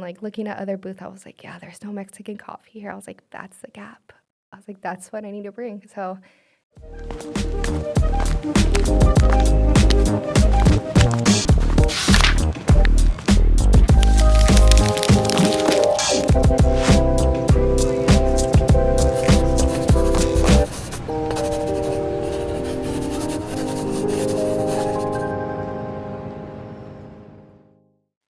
like looking at other booths, I was like, yeah, there's no Mexican coffee here. I was like, that's the gap. I was like, that's what I need to bring. So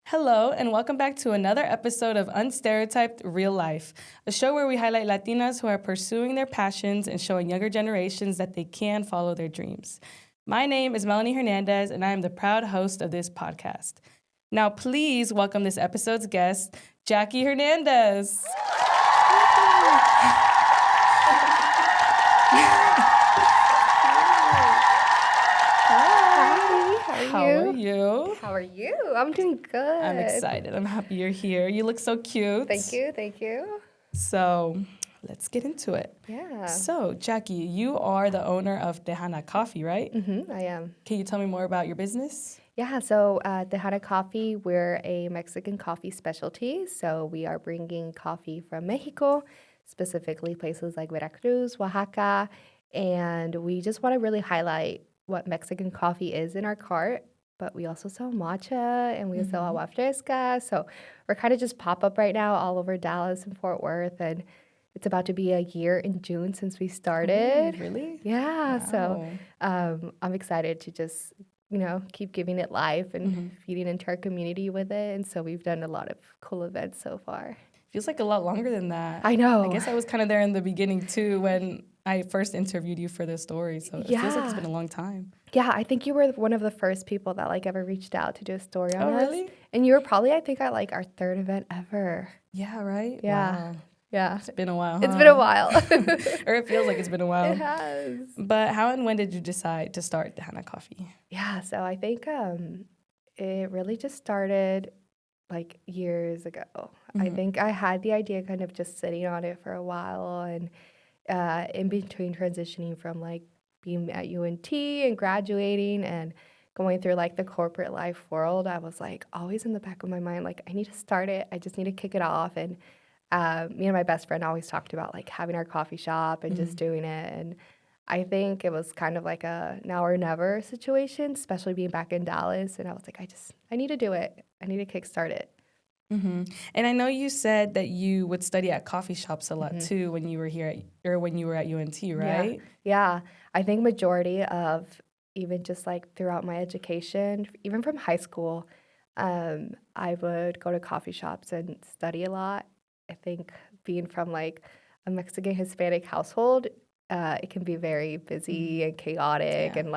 Hello, and welcome back to another episode of Unstereotyped Real Life, a show where we highlight Latinas who are pursuing their passions and showing younger generations that they can follow their dreams. My name is Jackie Hernandez, and I am the proud host of this podcast. Now, please welcome this episode's guest, Jackie Hernandez. How are you? How are you? I'm doing good. I'm excited. I'm happy you're here. You look so cute. Thank you. So let's get into it. Yeah. So, Jackie, you are the owner of Tejana Coffee, right? Mm-hmm, I am. Can you tell me more about your business? Yeah, so Tejana Coffee, we're a Mexican coffee specialty. So we are bringing coffee from Mexico, specifically places like Veracruz, Oaxaca, and we just want to really highlight what Mexican coffee is in our cart. But we also sell matcha and we sell agua fresca. So we're kind of just pop up right now all over Dallas and Fort Worth. And it's about to be a year in June since we started. Oh, really? Yeah. Wow. So I'm excited to just, keep giving it life and feeding into our community with it. And so we've done a lot of cool events so far. Feels like a lot longer than that. I know. I guess I was kind of there in the beginning too when I first interviewed you for the story. So it feels like it's been a long time. Yeah, I think you were one of the first people that ever reached out to do a story on us. Oh, really? And you were probably, I think, at our third event ever. Yeah, right? Yeah. Wow. Yeah. It's been a while, It's been a while. Or it feels like it's been a while. It has. But how and when did you decide to start Tejana Coffee? Yeah, so I think it really just started years ago. I think I had the idea kind of just sitting on it for a while, and in between transitioning from being at UNT and graduating and going through the corporate life world, I was always in the back of my mind, I need to start it. I just need to kick it off. And me and my best friend always talked about having our coffee shop and just doing it. And I think it was kind of like a now or never situation, especially being back in Dallas. And I was I need to do it. I need to kickstart it. Mm-hmm. And I know you said that you would study at coffee shops a lot too when you were here when you were at UNT, right? Yeah. I think majority of even just throughout my education, even from high school, I would go to coffee shops and study a lot. I think being from a Mexican Hispanic household, it can be very busy and chaotic, and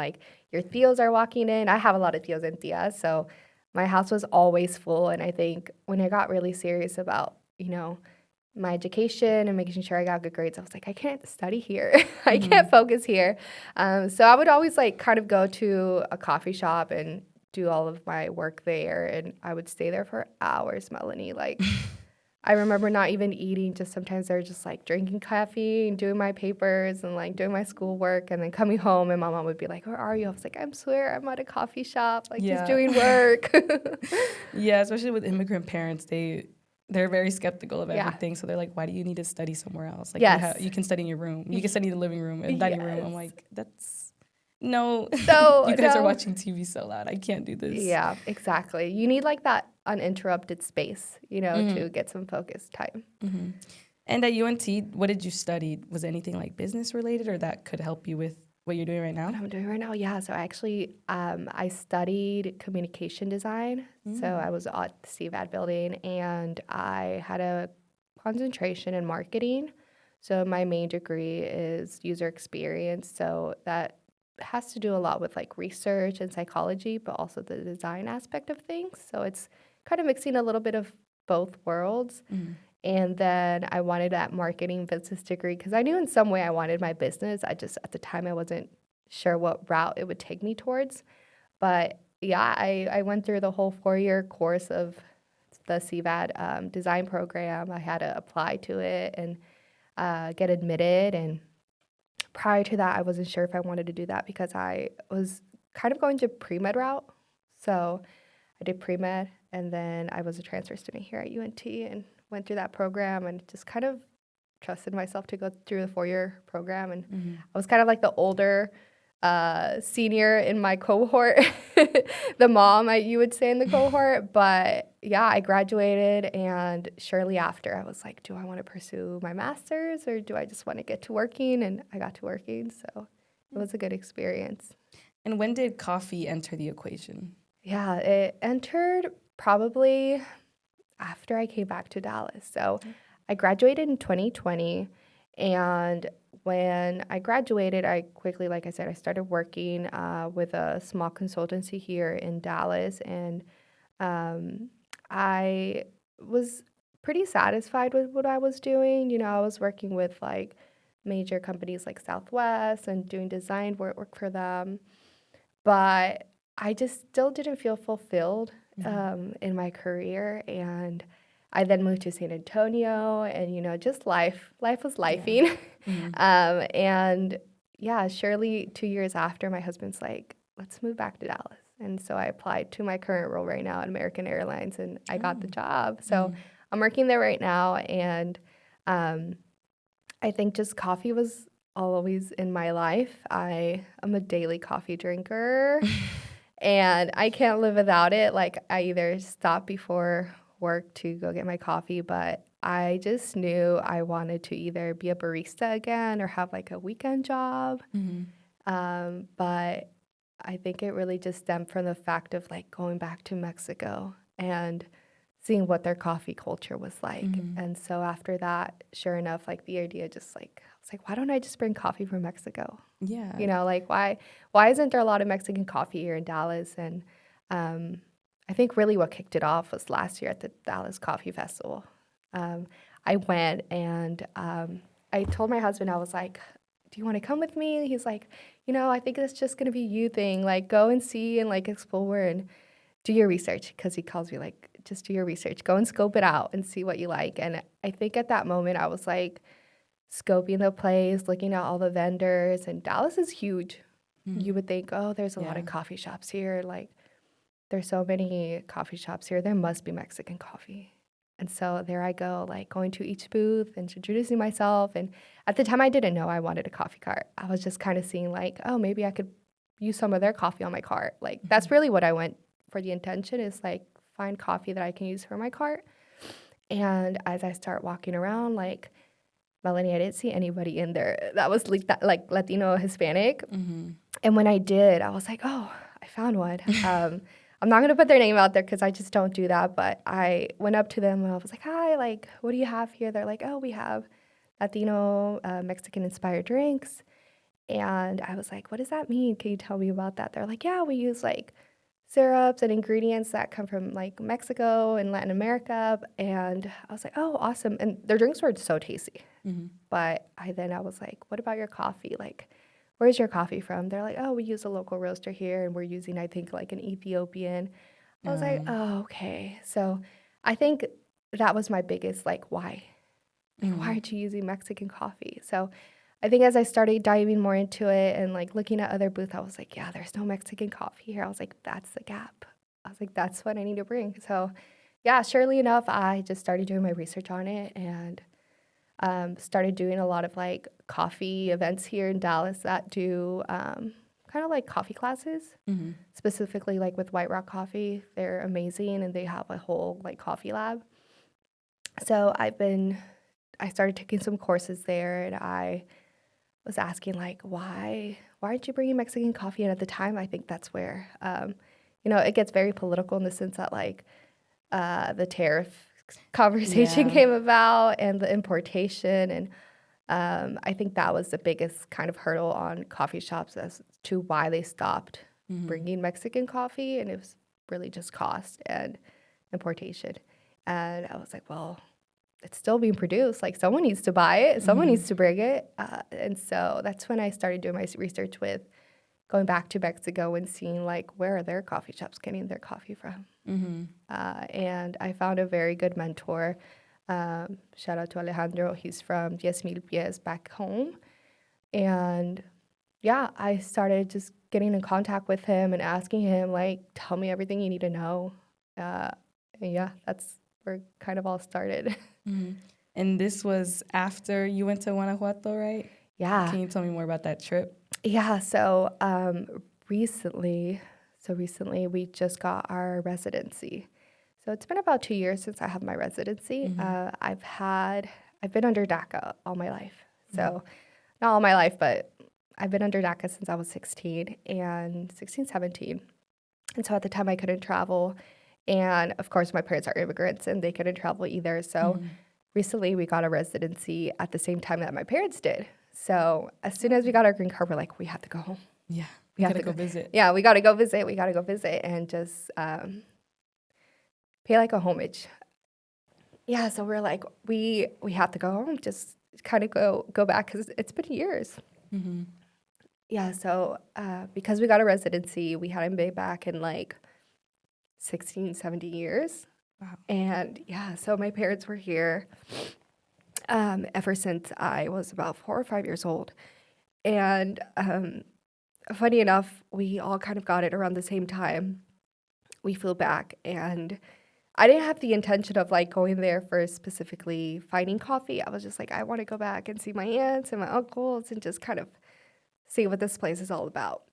your tios are walking in. I have a lot of tios and tias, so my house was always full. And I think when I got really serious about, my education and making sure I got good grades, I was I can't study here. I can't focus here. So I would always kind of go to a coffee shop and do all of my work there, and I would stay there for hours, Melanie. I remember not even eating, just sometimes they're just drinking coffee and doing my papers and doing my schoolwork, and then coming home and my mom would be where are you? I was I swear I'm at a coffee shop, just doing work. Yeah, especially with immigrant parents, they're very skeptical of everything. So they're why do you need to study somewhere else? You can study in your room. You can study in the living room and dining room. I'm that's... No, you guys are watching TV so loud. I can't do this. Yeah, exactly. You need that uninterrupted space, to get some focus time. Mm-hmm. And at UNT, what did you study? Was it anything business related, or that could help you with what you're doing right now? What I'm doing right now, yeah. So actually, I studied communication design. So I was at the CVAD building, and I had a concentration in marketing. So my main degree is user experience. So that has to do a lot with research and psychology, but also the design aspect of things. So it's kind of mixing a little bit of both worlds. And then I wanted that marketing business degree because I knew in some way I wanted my business. at the time I wasn't sure what route it would take me towards. But yeah, I went through the whole 4-year course of the CVAD design program. I had to apply to it and get admitted. And prior to that, I wasn't sure if I wanted to do that because I was kind of going to pre-med route. So I did pre-med, And then I was a transfer student here at UNT and went through that program and just kind of trusted myself to go through the 4-year program. And I was kind of like the older senior in my cohort, the mom, you would say, in the cohort. But yeah, I graduated, and shortly after, I was like, do I want to pursue my master's or do I just want to get to working? And I got to working, so it was a good experience. And when did coffee enter the equation? Yeah, it entered probably after I came back to Dallas. So I graduated in 2020, and when I graduated, I quickly, like I said, I started working with a small consultancy here in Dallas, and I was pretty satisfied with what I was doing. You know, I was working with like major companies like Southwest and doing design work for them, but I just still didn't feel fulfilled in my career. And I then moved to San Antonio, and you know, just life was lifing. And yeah, surely 2 years after, my husband's like, let's move back to Dallas. And so I applied to my current role right now at American Airlines, and I got the job. So I'm working there right now, and I think just coffee was always in my life. I am a daily coffee drinker, and I can't live without it. Like, I either stop before work to go get my coffee, but I just knew I wanted to either be a barista again or have like a weekend job. But I think it really just stemmed from the fact of like going back to Mexico and seeing what their coffee culture was like. And so after that, sure enough, like the idea just like, I was like, why don't I just bring coffee from Mexico? Yeah. You know, like why isn't there a lot of Mexican coffee here in Dallas? And I think really what kicked it off was last year at the Dallas Coffee Festival. I went, and I told my husband, I was like, do you want to come with me? He's like, you know, I think it's just going to be you thing. Like, go and see and like explore and do your research, because he calls me like, just do your research. Go and scope it out and see what you like. And I think at that moment, I was like scoping the place, looking at all the vendors, and Dallas is huge. You would think, oh, there's a lot of coffee shops here. Like, there's so many coffee shops here. There must be Mexican coffee. And so there I go, like going to each booth and introducing myself. And at the time, I didn't know I wanted a coffee cart. I was just kind of seeing like, oh, maybe I could use some of their coffee on my cart. Like, that's really what I went for. The intention is like find coffee that I can use for my cart. And as I start walking around, like, Melanie, I didn't see anybody in there that was like Latino, Hispanic. And when I did, I was like, oh, I found one. I'm not going to put their name out there because I just don't do that. But I went up to them and I was like, hi, like, what do you have here? They're like, oh, we have Latino, Mexican-inspired drinks. And I was like, what does that mean? Can you tell me about that? They're like, yeah, we use like syrups and ingredients that come from like Mexico and Latin America. And I was like, oh, awesome. And their drinks were so tasty. But I was like, what about your coffee? Like, where's your coffee from? They're like, oh, we use a local roaster here, and we're using, I think, like an Ethiopian. I was like, oh, okay. So I think that was my biggest, like, why? Like, why aren't you using Mexican coffee? So I think as I started diving more into it and like looking at other booths, I was like, yeah, there's no Mexican coffee here. I was like, that's the gap. I was like, that's what I need to bring. So yeah, surely enough, I just started doing my research on it and started doing a lot of like coffee events here in Dallas that do kind of like coffee classes, specifically like with White Rock Coffee. They're amazing, and they have a whole like coffee lab. So I started taking some courses there, and I was asking like, why aren't you bringing Mexican coffee? And at the time, I think that's where, you know, it gets very political in the sense that like the tariff conversation came about and the importation. And I think that was the biggest kind of hurdle on coffee shops as to why they stopped bringing Mexican coffee. And it was really just cost and importation. And I was like, well, it's still being produced. Like, someone needs to buy it. Someone needs to bring it. And so that's when I started doing my research with going back to Mexico and seeing, like, where are their coffee shops getting their coffee from. And I found a very good mentor. Shout out to Alejandro. He's from 10,000 Pies back home. And, yeah, I started just getting in contact with him and asking him, like, tell me everything you need to know. And yeah, that's where it kind of all started. Hmm. And this was after you went to Guanajuato, right? Yeah. Can you tell me more about that trip? Yeah. Recently, recently we just got our residency. So it's been about 2 years since I have my residency. Hmm. I've been under DACA all my life. So not all my life, but I've been under DACA since I was 16 and 16, 17. And so at the time I couldn't travel. And of course, my parents are immigrants and they couldn't travel either. So Hmm. recently we got a residency at the same time that my parents did. So as soon as we got our green card, we're like, we have to go home. Yeah, We you have gotta to go go. visit. Yeah, we got to go visit. We got to go visit and just pay like a homage. Yeah, so we're like, we have to go home, just kind of go back because it's been years. Hmm. Yeah, so because we got a residency, we hadn't been back in like 16, 17 years. Wow. And yeah, so my parents were here ever since I was about 4 or 5 years old. And funny enough, we all kind of got it around the same time. We flew back, and I didn't have the intention of like going there for specifically finding coffee. I was just like, I want to go back and see my aunts and my uncles and just kind of see what this place is all about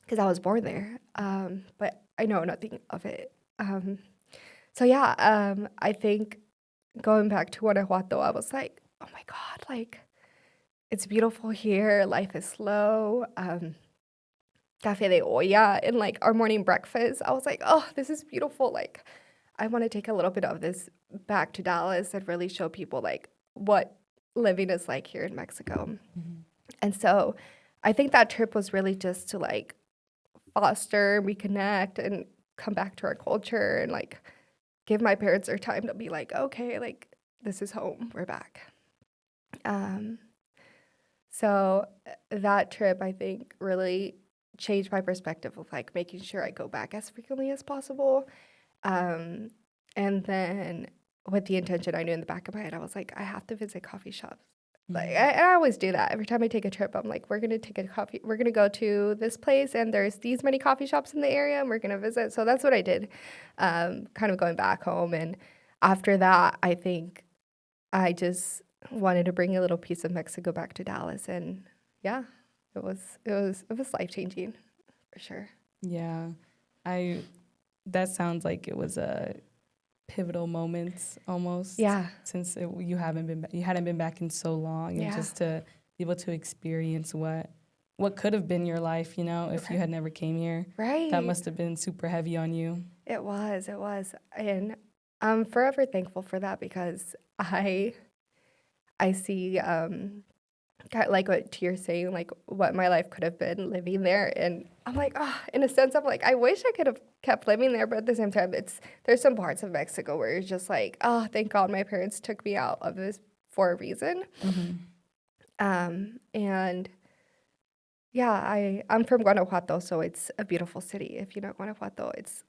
because I was born there. But I know nothing of it. So yeah, I think going back to Guanajuato, I was like, oh my God, like it's beautiful here. Life is slow. Cafe de olla and like our morning breakfast. I was like, oh, this is beautiful. Like, I want to take a little bit of this back to Dallas and really show people like what living is like here in Mexico. Hmm. And so I think that trip was really just to like foster, reconnect, and come back to our culture and like give my parents their time to be like, okay, like this is home. We're back. Um, so that trip, I think, really changed my perspective of like making sure I go back as frequently as possible. Um, and then with the intention I knew in the back of my head, I was like, I have to visit coffee shops. Like Hmm. I always do that. Every time I take a trip, I'm like, we're gonna go to this place and there's these many coffee shops in the area and we're gonna visit. So that's what I did. Kind of going back home. And after that, I think I just wanted to bring a little piece of Mexico back to Dallas. And yeah, it was life changing for sure. Yeah, I. That sounds like it was a pivotal moment almost, Yeah. since you hadn't been back in so long, and Yeah. just to be able to experience what could have been your life, if you Right. had never came here. That Right. must have been super heavy on you. It was. And I'm forever thankful for that because I see like what you're saying, like what my life could have been living there. And I'm like, oh, in a sense, I'm like, I wish I could have kept living there, but at the same time, there's some parts of Mexico where you're just like, oh, thank God my parents took me out of this for a reason. Hmm. And yeah, I'm from Guanajuato, so it's a beautiful city. If you know Guanajuato, it's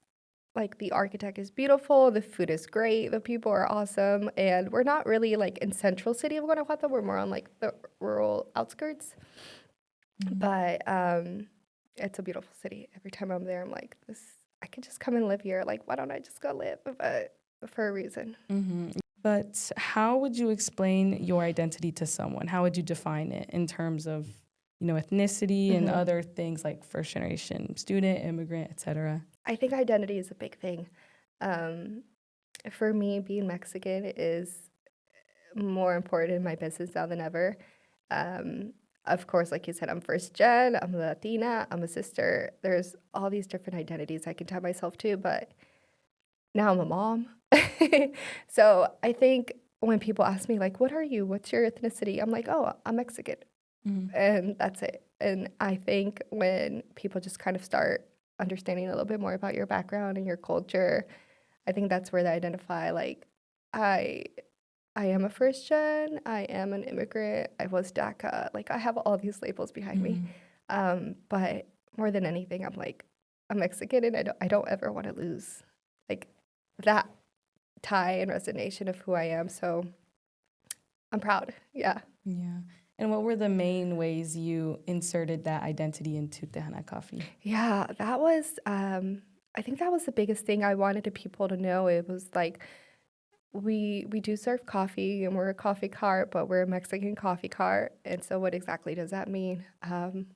like the architect is beautiful, the food is great, the people are awesome, and we're not really like in central city of Guanajuato. We're more on like the rural outskirts, Hmm. but it's a beautiful city. Every time I'm there, I'm like, this. I could just come and live here. Like, why don't I just go live? But for a reason. Hmm. But how would you explain your identity to someone? How would you define it in terms of, ethnicity and Hmm. other things like first generation student, immigrant, etc.? I think identity is a big thing. Um, for me, being Mexican is more important in my business now than ever. Um, of course, like you said, I'm first gen, I'm a Latina, I'm a sister. There's all these different identities I can tie myself to, but now I'm a mom. So I think when people ask me, like, what are you? What's your ethnicity? I'm like, oh, I'm Mexican. Hmm. And that's it. And I think when people just kind of start understanding a little bit more about your background and your culture, I think that's where they identify, like, I I am a first gen. I am an immigrant. I was DACA. Like I have all these labels behind me. Hmm. But more than anything, I'm like I'm Mexican, and I don't ever want to lose like that tie and resonation of who I am. So I'm proud. Yeah. Yeah. And what were the main ways you inserted that identity into Tejana Coffee? Yeah. That was I think that was the biggest thing I wanted the people to know. It was like we do serve coffee and we're a coffee cart, but we're a Mexican coffee cart. And so what exactly does that mean?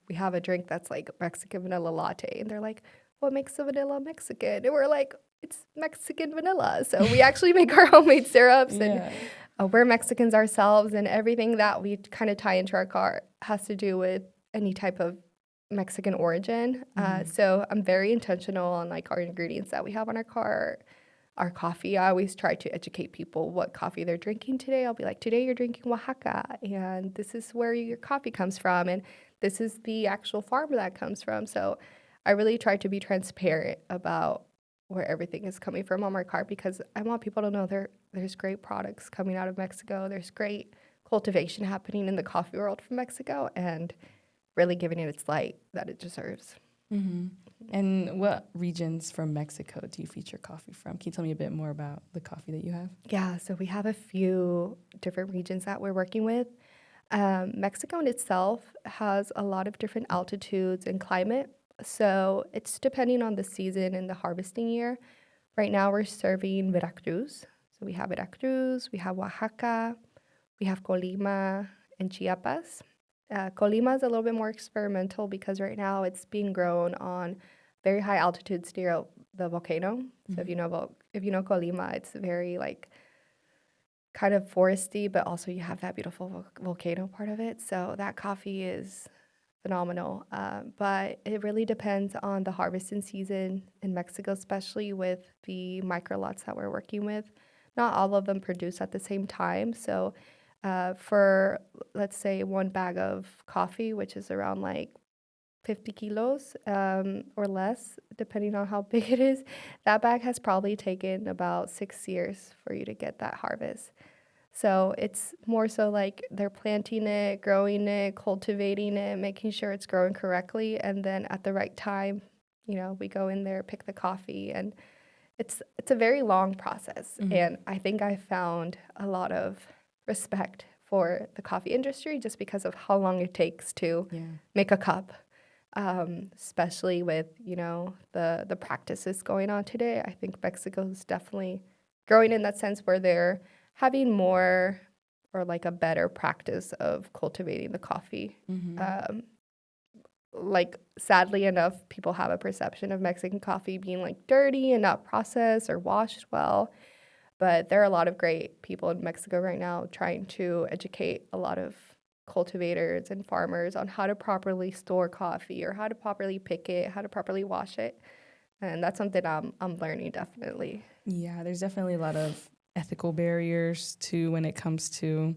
We have a drink that's like Mexican vanilla latte, and they're like, what makes the vanilla Mexican? And we're like, it's Mexican vanilla. So we actually make our homemade syrups, and Yeah. we're Mexicans ourselves, and everything that we kind of tie into our cart has to do with any type of Mexican origin. So I'm very intentional on like our ingredients that we have on our cart. Our coffee, I always try to educate people what coffee they're drinking today. I'll be like, today you're drinking Oaxaca, and this is where your coffee comes from, and this is the actual farm that comes from. So I really try to be transparent about where everything is coming from on my cart, because I want people to know there's great products coming out of Mexico. There's great cultivation happening in the coffee world from Mexico, and really giving it its light that it deserves. And what regions from Mexico do you feature coffee from? Can you tell me a bit more about the coffee that you have? Yeah, so we have a few different regions that we're working with. Mexico in itself has a lot of different altitudes and climate, so it's depending on the season and the harvesting year. Right now, we're serving Veracruz. So we have Veracruz, we have Oaxaca, we have Colima and Chiapas. Colima is a little bit more experimental because right now it's being grown on very high altitudes near the volcano. So if you know Colima, it's very like kind of foresty, but also you have that beautiful volcano part of it. So that coffee is phenomenal. But it really depends on the harvesting season in Mexico, especially with the micro lots that we're working with. Not all of them produce at the same time. So for, let's say, one bag of coffee, which is around like 50 kilos or less, depending on how big it is, that bag has probably taken about 6 years for you to get that harvest. So it's more so like they're planting it, growing it, cultivating it, making sure it's growing correctly, and then at the right time, we go in there, pick the coffee, and it's a very long process. And I think I found a lot of respect for the coffee industry just because of how long it takes to make a cup. Especially with the practices going on today. I think Mexico is definitely growing in that sense where they're having more or like a better practice of cultivating the coffee. Like sadly enough, people have a perception of Mexican coffee being like dirty and not processed or washed well. But there are a lot of great people in Mexico right now trying to educate a lot of cultivators and farmers on how to properly store coffee or how to properly pick it, how to properly wash it. And that's something I'm learning definitely. Yeah, there's definitely a lot of ethical barriers too when it comes to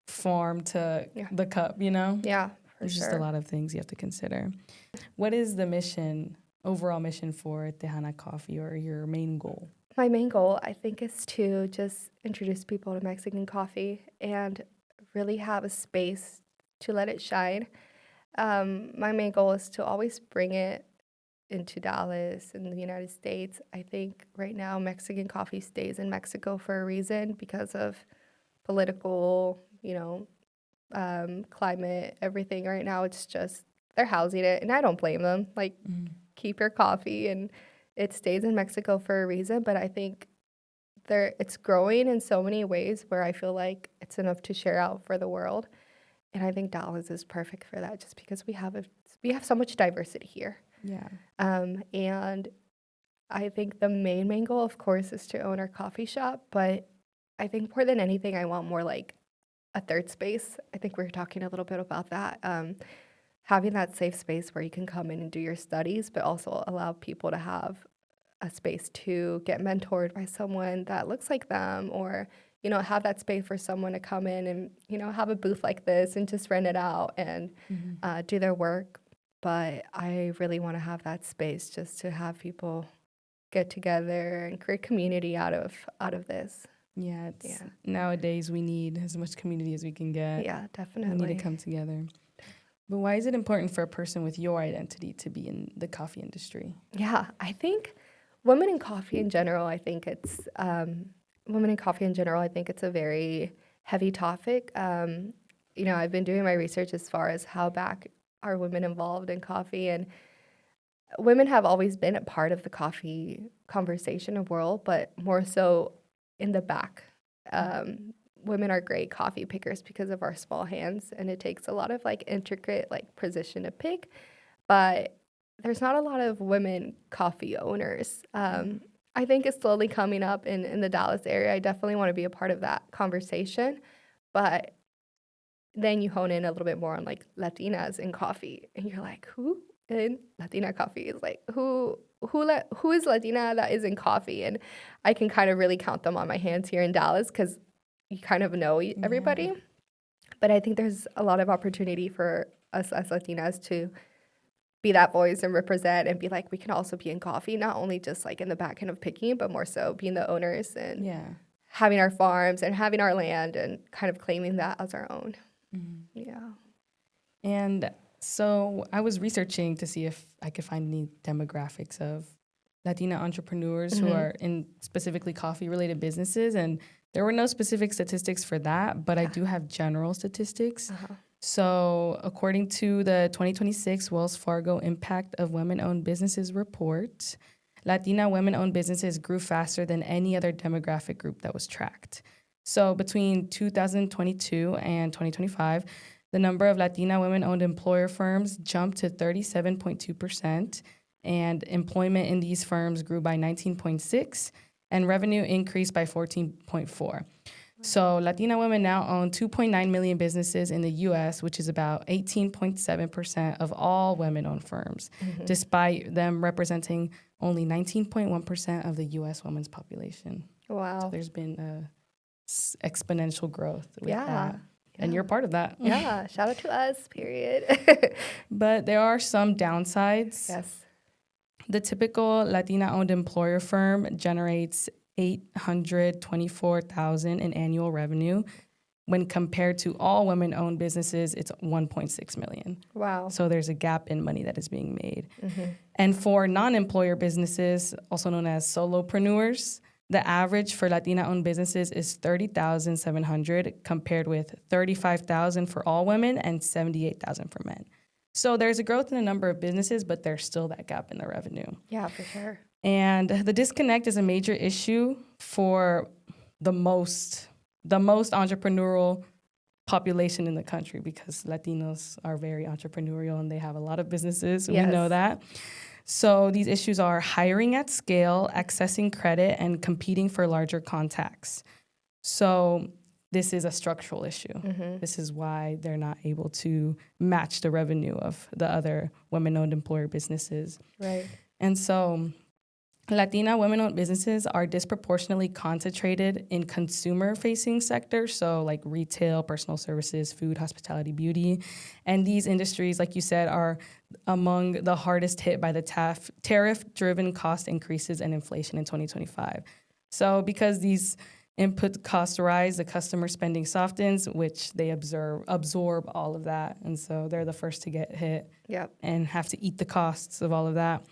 farm to the cup, Yeah, for There's sure. just a lot of things you have to consider. What is the overall mission for Tejana Coffee, or your main goal? My main goal, I think, is to just introduce people to Mexican coffee and really have a space to let it shine. My main goal is to always bring it into Dallas in the United States. I think right now Mexican coffee stays in Mexico for a reason because of political, climate, everything. Right now it's just they're housing it, and I don't blame them. Like, keep your coffee, and it stays in Mexico for a reason. But I think it's growing in so many ways where I feel like it's enough to share out for the world. And I think Dallas is perfect for that, just because we have so much diversity here. Yeah. And I think the main goal, of course, is to own our coffee shop. But I think more than anything, I want more like a third space. I think we were talking a little bit about that. Having that safe space where you can come in and do your studies, but also allow people to have a space to get mentored by someone that looks like them, or have that space for someone to come in and have a booth like this and just rent it out and do their work. But I really want to have that space just to have people get together and create community out of this. Yeah, nowadays we need as much community as we can get. Yeah, definitely. We need to come together. But why is it important for a person with your identity to be in the coffee industry? Yeah, I think women in coffee in general, I think it's a very heavy topic. I've been doing my research as far as how back are women involved in coffee, and women have always been a part of the coffee conversation and world, but more so in the back. Women are great coffee pickers because of our small hands, and it takes a lot of like intricate like precision to pick. But there's not a lot of women coffee owners. I think it's slowly coming up in the Dallas area. I definitely want to be a part of that conversation, but then you hone in a little bit more on like Latinas in coffee, and you're like, who in Latina coffee is like who is Latina that is in coffee? And I can kind of really count them on my hands here in Dallas because you kind of know everybody. Yeah. But I think there's a lot of opportunity for us as Latinas to be that voice and represent and be like, we can also be in coffee, not only just like in the back end of picking, but more so being the owners and Yeah. having our farms and having our land and kind of claiming that as our own. Yeah. And so I was researching to see if I could find any demographics of Latina entrepreneurs who are in specifically coffee related businesses. And there were no specific statistics for that, but I do have general statistics. So according to the 2026 Wells Fargo Impact of Women-Owned Businesses report, Latina women-owned businesses grew faster than any other demographic group that was tracked. So between 2022 and 2025, the number of Latina women-owned employer firms jumped to 37.2%, and employment in these firms grew by 19.6%, and revenue increased by 14.4%. So Latina women now own 2.9 million businesses in the U.S., which is about 18.7% of all women-owned firms, despite them representing only 19.1% of the U.S. women's population. Wow. So there's been exponential growth with that. And Yeah. you're part of that. Yeah. Shout out to us, period. But there are some downsides. Yes. The typical Latina-owned employer firm generates $824,000 in annual revenue. When compared to all women-owned businesses, it's $1.6 million. Wow. So there's a gap in money that is being made. And for non-employer businesses, also known as solopreneurs, the average for Latina-owned businesses is $30,700 compared with $35,000 for all women and $78,000 for men. So there's a growth in the number of businesses, but there's still that gap in the revenue. Yeah, for sure. And the disconnect is a major issue for the most entrepreneurial population in the country, because Latinos are very entrepreneurial and they have a lot of businesses. Yes. We know that. So these issues are hiring at scale, accessing credit, and competing for larger contacts. So this is a structural issue. This is why they're not able to match the revenue of the other women-owned employer businesses. Right. And so Latina women-owned businesses are disproportionately concentrated in consumer-facing sectors, so like retail, personal services, food, hospitality, beauty. And these industries, like you said, are among the hardest hit by the tariff-driven cost increases and inflation in 2025. So because these input costs rise, the customer spending softens, which they absorb all of that. And so they're the first to get hit and have to eat the costs of all of that.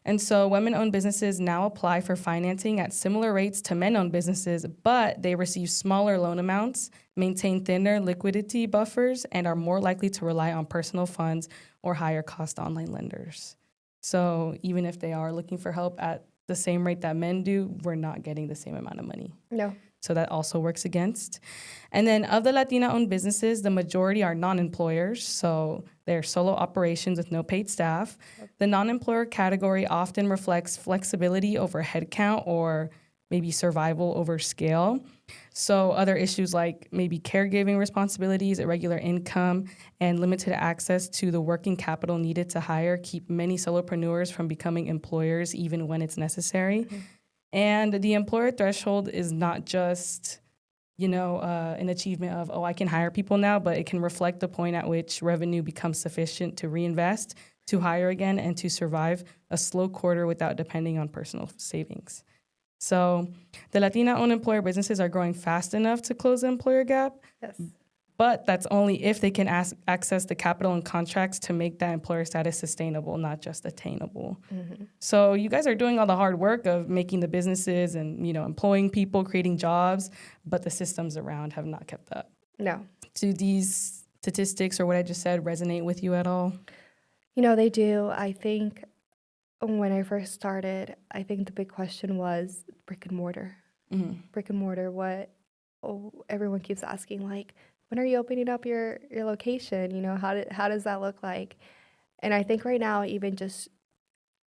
And so women-owned businesses now apply for financing at similar rates to men-owned businesses, but they receive smaller loan amounts, maintain thinner liquidity buffers, and are more likely to rely on personal funds or higher-cost online lenders. So even if they are looking for help at the same rate that men do, we're not getting the same amount of money. No. So that also works against. And then of the Latina-owned businesses, the majority are non-employers, so they're solo operations with no paid staff. The non-employer category often reflects flexibility over headcount or maybe survival over scale. So other issues like maybe caregiving responsibilities, irregular income, and limited access to the working capital needed to hire keep many solopreneurs from becoming employers even when it's necessary. And the employer threshold is not just, an achievement of, I can hire people now, but it can reflect the point at which revenue becomes sufficient to reinvest, to hire again, and to survive a slow quarter without depending on personal savings. So the Latina-owned employer businesses are growing fast enough to close the employer gap. Yes. But that's only if they can access the capital and contracts to make that employer status sustainable, not just attainable. So you guys are doing all the hard work of making the businesses and, employing people, creating jobs, but the systems around have not kept up. No. Do these statistics or what I just said resonate with you at all? They do. I think when I first started, I think the big question was brick and mortar. Mm-hmm. Brick and mortar, everyone keeps asking, like, when are you opening up your location? How does that look like? And I think right now, even just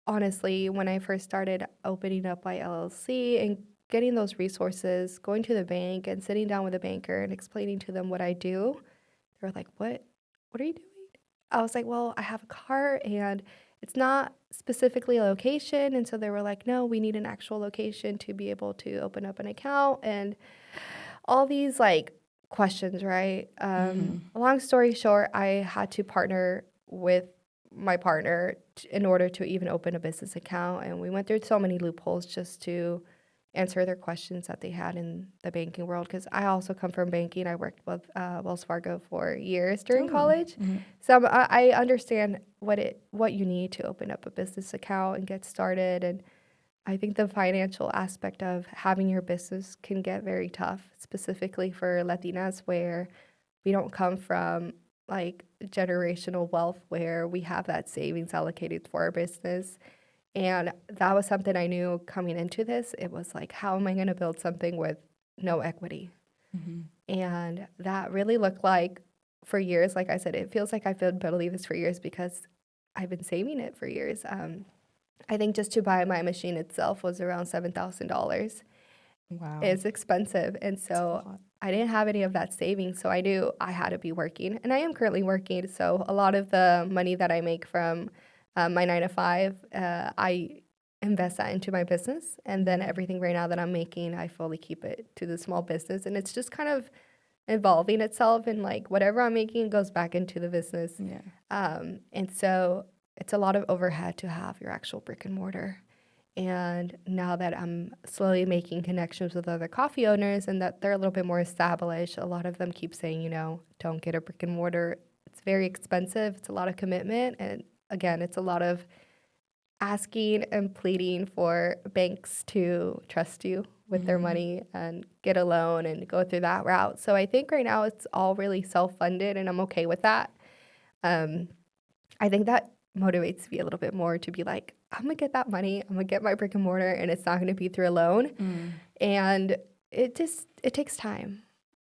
honestly, when I first started opening up my LLC and getting those resources, going to the bank and sitting down with a banker and explaining to them what I do, they were like, What are you doing? I was like, well, I have a car and it's not specifically a location. And so they were like, no, we need an actual location to be able to open up an account and all these like questions, right? Mm-hmm. Long story short, I had to partner with my partner in order to even open a business account. And we went through so many loopholes just to answer their questions that they had in the banking world. Because I also come from banking. I worked with Wells Fargo for years during Oh. college. Mm-hmm. So I understand what you need to open up a business account and get started. And I think the financial aspect of having your business can get very tough, specifically for Latinas, where we don't come from like generational wealth where we have that savings allocated for our business. And that was something I knew coming into this. It was like, how am I going to build something with no equity? Mm-hmm. And that really looked like for years, like I said, it feels like I've been building this for years because I've been saving it for years. I think just to buy my machine itself was around $7,000. Wow. It's expensive. And That's a so lot. I didn't have any of that savings. So I knew I had to be working. And I am currently working. So a lot of the money that I make from my 9 to 5, I invest that into my business. And then everything right now that I'm making, I fully keep it to the small business. And it's just kind of evolving itself. And like whatever I'm making goes back into the business. Yeah. And so it's a lot of overhead to have your actual brick and mortar. And now that I'm slowly making connections with other coffee owners and that they're a little bit more established, a lot of them keep saying, don't get a brick and mortar. It's very expensive. It's a lot of commitment. And again, it's a lot of asking and pleading for banks to trust you with their money and get a loan and go through that route. So I think right now it's all really self-funded and I'm okay with that. I think that motivates me a little bit more to be like, I'm gonna get that money, I'm gonna get my brick and mortar, and it's not gonna be through a loan. And it takes time.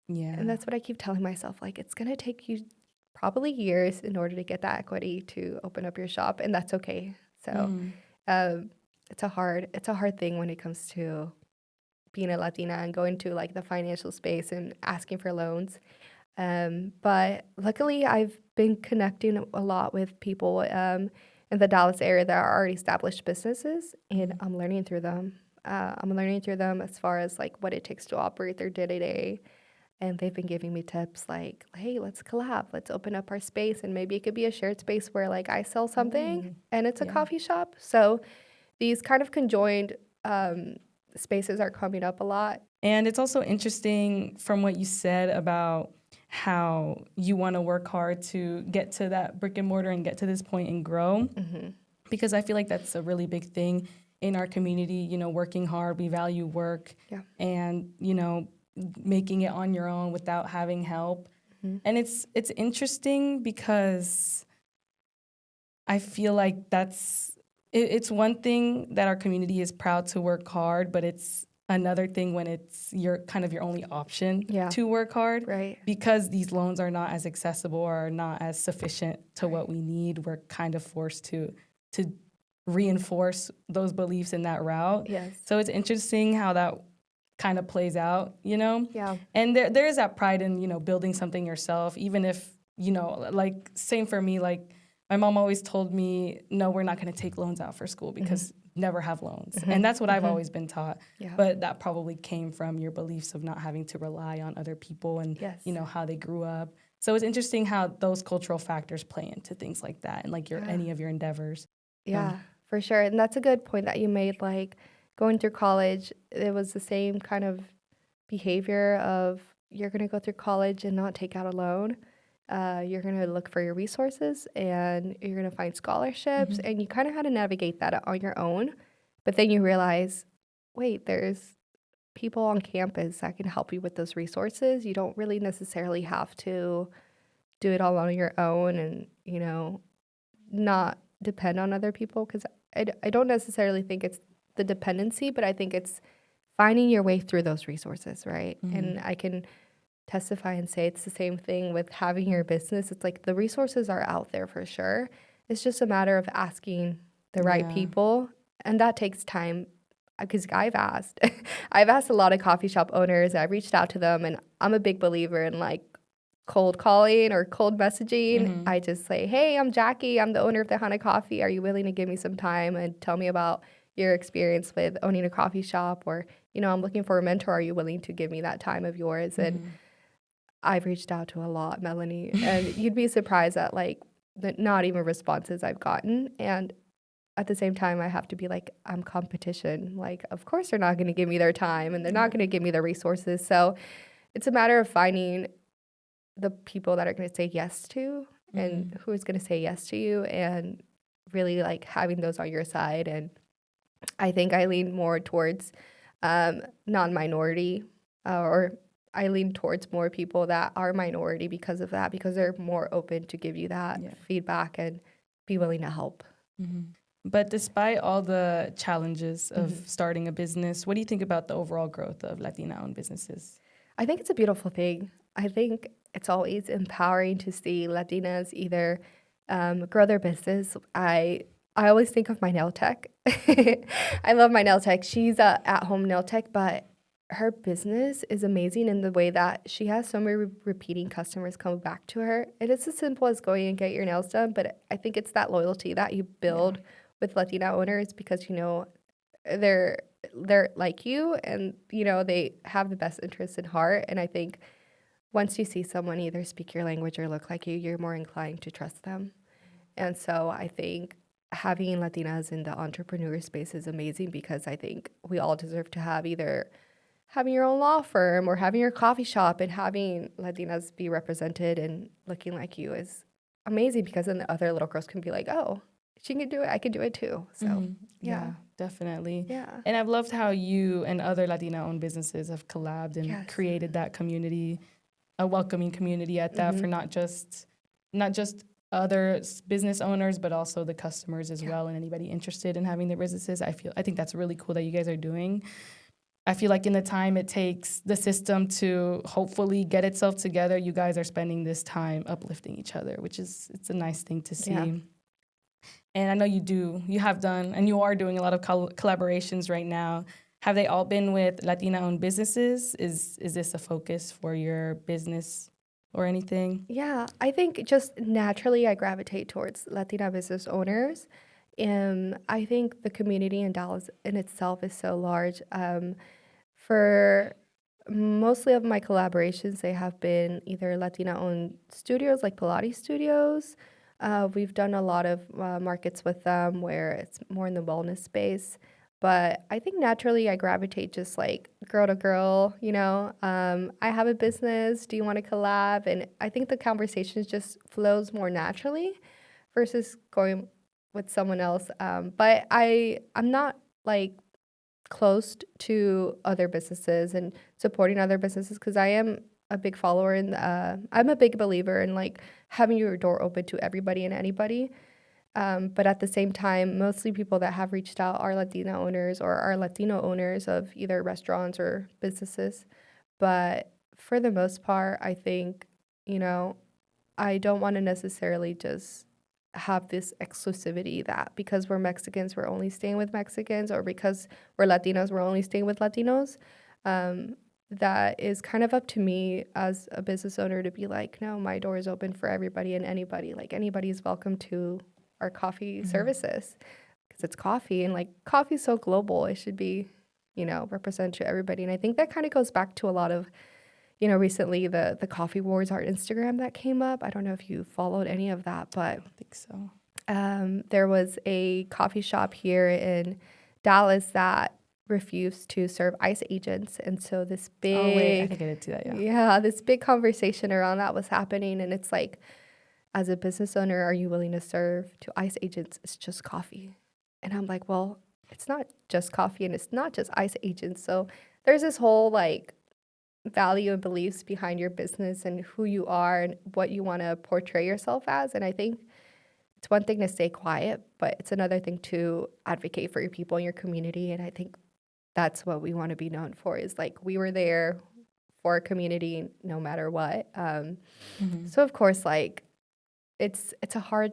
Yeah. And that's what I keep telling myself, like it's gonna take you probably years in order to get that equity to open up your shop, and that's okay. So it's a hard thing when it comes to being a Latina and going to like the financial space and asking for loans. But luckily, I've been connecting a lot with people in the Dallas area that are already established businesses, and I'm learning through them. I'm learning through them as far as like what it takes to operate their day-to-day. And they've been giving me tips like, hey, let's collab. Let's open up our space. And maybe it could be a shared space where like I sell something and it's a coffee shop. So these kind of conjoined spaces are coming up a lot. And it's also interesting from what you said about how you want to work hard to get to that brick and mortar and get to this point and grow. Because I feel like that's a really big thing in our community, working hard. We value work and, making it on your own without having help. And it's interesting because I feel like it's one thing that our community is proud to work hard, but it's another thing when it's your only option to work hard. Right. Because these loans are not as accessible or not as sufficient to what we need, we're kind of forced to reinforce those beliefs in that route. Yes. So it's interesting how that kind of plays out, Yeah. And there is that pride in, building something yourself, even if, like same for me, like my mom always told me, no, we're not going to take loans out for school because never have loans. And that's what I've always been taught. Yeah. But that probably came from your beliefs of not having to rely on other people and, how they grew up. So it's interesting how those cultural factors play into things like that and like any of your endeavors. Yeah, for sure. And that's a good point that you made. Like going through college, it was the same kind of behavior of you're going to go through college and not take out a loan. You're going to look for your resources and you're going to find scholarships. And you kind of had to navigate that on your own. But then you realize, wait, there's people on campus that can help you with those resources. You don't really necessarily have to do it all on your own and, not depend on other people. Because I don't necessarily think it's the dependency, but I think it's finding your way through those resources, right? And I can testify and say it's the same thing with having your business. It's like the resources are out there for sure. It's just a matter of asking the right people, and that takes time. Because I've asked, I've asked a lot of coffee shop owners. I've reached out to them, and I'm a big believer in like cold calling or cold messaging. I just say, hey, I'm Jackie. I'm the owner of Tejana Coffee. Are you willing to give me some time and tell me about your experience with owning a coffee shop? Or, I'm looking for a mentor. Are you willing to give me that time of yours? And I've reached out to a lot, Melanie, and you'd be surprised at like the not even responses I've gotten. And at the same time, I have to be like, I'm competition. Like, of course, they're not going to give me their time and they're not going to give me the resources. So it's a matter of finding the people that are going to say yes to and who is going to say yes to you, and really like having those on your side. And I think I lean more towards non-minority, or I lean towards more people that are minority because of that, because they're more open to give you that feedback and be willing to help. But despite all the challenges of starting a business, what do you think about the overall growth of Latina-owned businesses? I think it's a beautiful thing. I think it's always empowering to see Latinas either grow their business. I always think of my nail tech. I love my nail tech. She's a at-home nail tech, but her business is amazing in the way that she has so many repeating customers come back to her. It is as simple as going and get your nails done, but I think it's that loyalty that you build with Latina owners, because they're like you, and they have the best interests in heart. And I think once you see someone either speak your language or look like you, you're more inclined to trust them. And so I think having Latinas in the entrepreneur space is amazing, because I think we all deserve to have either having your own law firm or having your coffee shop, and having Latinas be represented and looking like you is amazing, because then the other little girls can be like, oh, she can do it, I can do it too. So yeah, definitely. Yeah. And I've loved how you and other Latina-owned businesses have collabed and created that community, a welcoming community at that, for not just other business owners, but also the customers as well, and anybody interested in having their businesses. I think that's really cool that you guys are doing. I feel like in the time it takes the system to hopefully get itself together, you guys are spending this time uplifting each other, which it's a nice thing to see. Yeah. And I know you have done, and you are doing a lot of collaborations right now. Have they all been with Latina-owned businesses? Is this a focus for your business or anything? Yeah, I think just naturally I gravitate towards Latina business owners. I think the community in Dallas in itself is so large. For mostly of my collaborations, they have been either Latina-owned studios like Pilates studios. We've done a lot of markets with them where it's more in the wellness space. But I think naturally I gravitate just like girl to girl, I have a business. Do you want to collab? And I think the conversation just flows more naturally versus going with someone else. But I'm not like close to other businesses and supporting other businesses, because I am a big follower in I'm a big believer in like having your door open to everybody and anybody. But at the same time, mostly people that have reached out are Latina owners or are Latino owners of either restaurants or businesses. But for the most part, I think, I don't want to necessarily just have this exclusivity that because we're Mexicans, we're only staying with Mexicans, or because we're Latinos, we're only staying with Latinos. That is kind of up to me as a business owner to be like, no, my door is open for everybody and anybody. Like anybody is welcome to our coffee services, because it's coffee, and like coffee is so global. It should be, represent to everybody. And I think that kind of goes back to a lot of, recently the coffee wars on Instagram that came up. I don't know if you followed any of that, but I don't think so. There was a coffee shop here in Dallas that refused to serve ICE agents. And so this big... Oh, wait, I think I did see that, Yeah, this big conversation around that was happening. And it's like, as a business owner, are you willing to serve to ICE agents? It's just coffee. And I'm like, well, it's not just coffee and it's not just ICE agents. So there's this whole like value and beliefs behind your business and who you are and what you want to portray yourself as. And I think it's one thing to stay quiet, but it's another thing to advocate for your people in your community. And I think that's what we want to be known for, is like we were there for our community no matter what. So of course, like it's a hard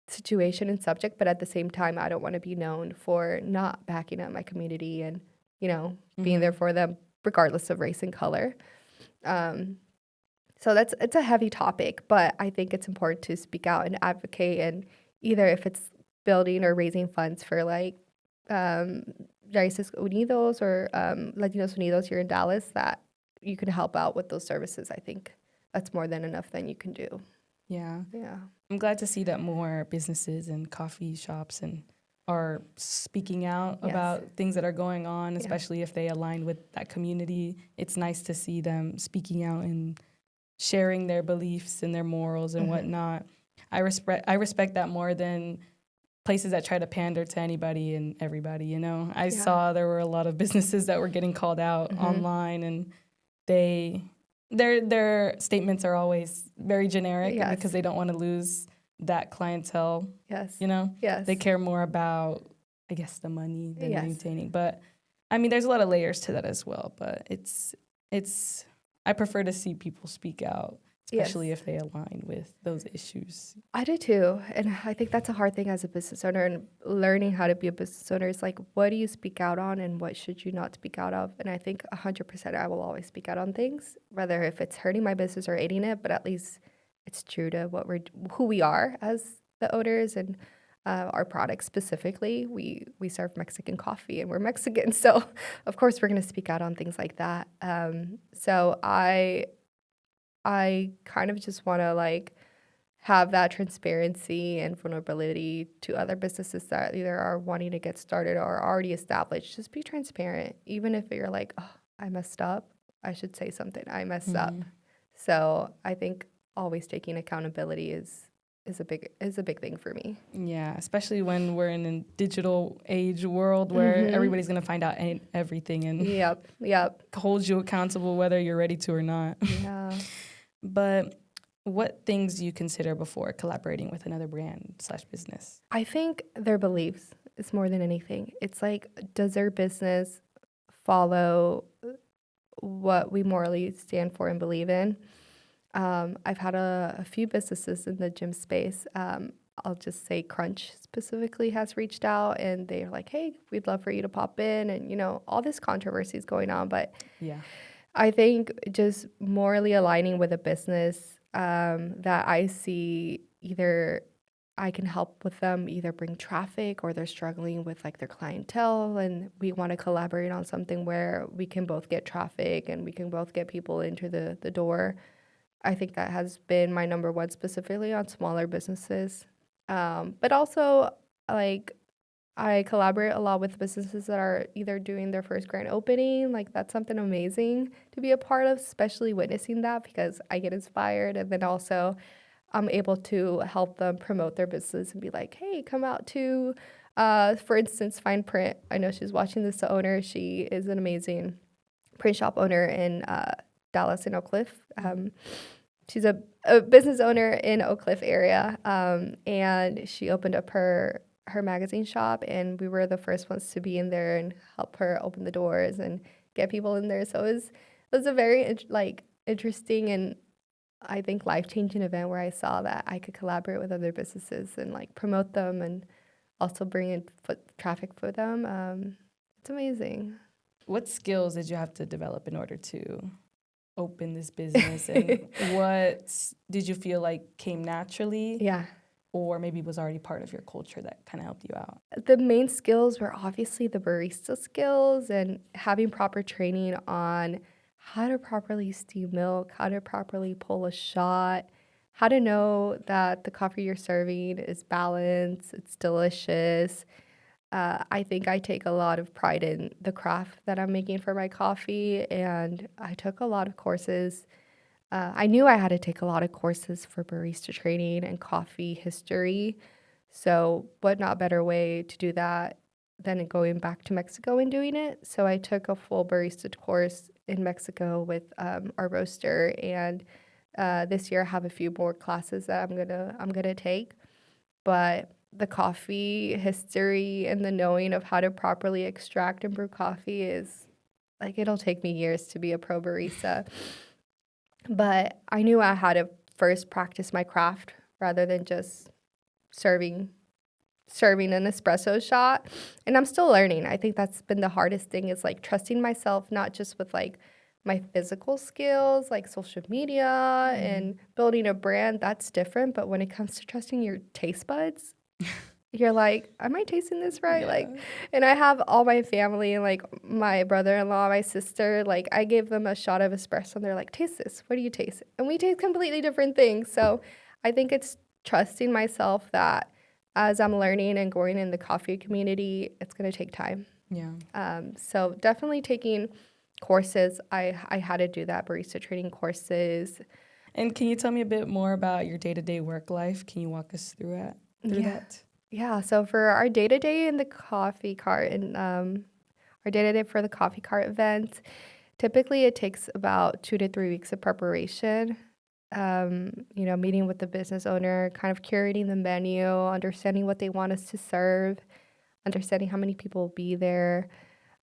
situation and subject, but at the same time, I don't want to be known for not backing up my community and, being there for them regardless of race and color. So it's a heavy topic, but I think it's important to speak out and advocate, and either if it's building or raising funds for like Raíces Unidos or Latinos Unidos here in Dallas, that you can help out with those services. I think that's more than enough than you can do. Yeah. Yeah. I'm glad to see that more businesses and coffee shops are speaking out Yes. about things that are going on, especially if they align with that community. It's nice to see them speaking out and sharing their beliefs and their morals and whatnot. I respect that more than places that try to pander to anybody and everybody, I saw there were a lot of businesses that were getting called out online, and their statements are always very generic because they don't want to lose that clientele. Yes. Yes. They care more about, I guess, the money than maintaining. But I mean, there's a lot of layers to that as well. But it's I prefer to see people speak out, especially if they align with those issues. I do too. And I think that's a hard thing as a business owner, and learning how to be a business owner is like, what do you speak out on and what should you not speak out of? And I think 100% I will always speak out on things, whether if it's hurting my business or aiding it, but at least it's true to who we are as the owners and our products specifically. We serve Mexican coffee and we're Mexican. So of course we're going to speak out on things like that. So I kind of just want to like have that transparency and vulnerability to other businesses that either are wanting to get started or are already established. Just be transparent. Even if you're like, oh, I messed up, I should say something. I messed up. So I think always taking accountability is a big thing for me. Yeah, especially when we're in a digital age world where everybody's going to find out everything and hold you accountable whether you're ready to or not. Yeah. But what things do you consider before collaborating with another brand/business? I think their beliefs is more than anything. It's like, does their business follow what we morally stand for and believe in? I've had a few businesses in the gym space. I'll just say Crunch specifically has reached out, and they're like, hey, we'd love for you to pop in. And, all this controversy is going on. But I think just morally aligning with a business that I see, either I can help with them either bring traffic or they're struggling with like their clientele, and we want to collaborate on something where we can both get traffic and we can both get people into the door. I think that has been my number one, specifically on smaller businesses. But also, like, I collaborate a lot with businesses that are either doing their first grand opening. Like, that's something amazing to be a part of, especially witnessing that, because I get inspired. And then also, I'm able to help them promote their business and be like, hey, come out to, for instance, Fine Print. I know she's watching this, the owner. She is an amazing print shop owner in Dallas and Oak Cliff. She's a business owner in Oak Cliff area, and she opened up her magazine shop, and we were the first ones to be in there and help her open the doors and get people in there. So it was a very interesting and I think life-changing event where I saw that I could collaborate with other businesses and like promote them and also bring in foot traffic for them. It's amazing. What skills did you have to develop in order to open this business, and what did you feel like came naturally? Yeah. Or maybe was already part of your culture that kind of helped you out? The main skills were obviously the barista skills and having proper training on how to properly steam milk, how to properly pull a shot, how to know that the coffee you're serving is balanced, it's delicious. I think I take a lot of pride in the craft that I'm making for my coffee, and I took a lot of courses. I knew I had to take a lot of courses for barista training and coffee history. So what not better way to do that than going back to Mexico and doing it? So I took a full barista course in Mexico with our roaster, and this year I have a few more classes that I'm gonna take. but the coffee history and the knowing of how to properly extract and brew coffee is like, it'll take me years to be a pro barista. But I knew I had to first practice my craft rather than just serving an espresso shot. And I'm still learning. I think that's been the hardest thing, is like trusting myself, not just with like my physical skills, like social media and building a brand. That's different. But when it comes to trusting your taste buds, you're like, am I tasting this right? Yeah. Like, and I have all my family and like my brother-in-law, my sister, like I gave them a shot of espresso and they're like, taste this. What do you taste? And we taste completely different things. So I think it's trusting myself that as I'm learning and growing in the coffee community, it's going to take time. Yeah. So definitely taking courses. I had to do that, barista training courses. And can you tell me a bit more about your day-to-day work life? Can you walk us through that? Yeah, so for our day-to-day in the coffee cart and our day-to-day for the coffee cart event, typically it takes about 2 to 3 weeks of preparation. Meeting with the business owner, kind of curating the menu, understanding what they want us to serve, understanding how many people will be there.